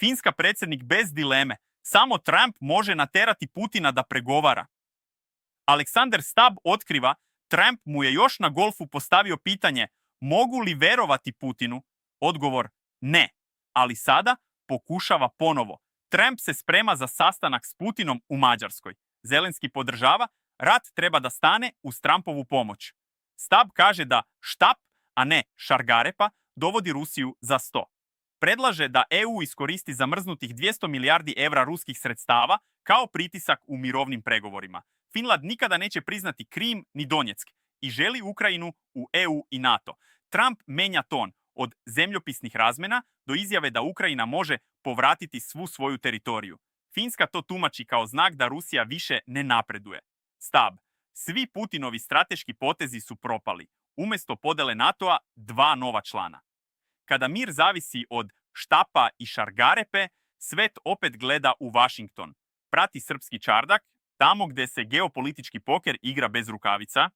Finska predsjednik bez dileme. Samo Trump može naterati Putina da pregovara. Aleksandar Stab otkriva, Trump mu je još na golfu postavio pitanje mogu li verovati Putinu? Odgovor ne, ali sada pokušava ponovo. Trump se sprema za sastanak s Putinom u Mađarskoj. Zelenski podržava, rat treba da stane uz Trumpovu pomoć. Stab kaže da štap, a ne šargarepa, dovodi Rusiju za sto. Predlaže da EU iskoristi zamrznutih 200 milijardi evra ruskih sredstava kao pritisak u mirovnim pregovorima. Finland nikada neće priznati Krim ni Donjeck i želi Ukrajinu u EU i NATO. Trump menja ton od zemljopisnih razmena do izjave da Ukrajina može povratiti svu svoju teritoriju. Finska to tumači kao znak da Rusija više ne napreduje. Stab. Svi Putinovi strateški potezi su propali. Umjesto podele NATO-a, 2 nova člana. Kada mir zavisi od štapa i šargarepe, svet opet gleda u Washington. Prati srpski čardak, tamo gdje se geopolitički poker igra bez rukavica,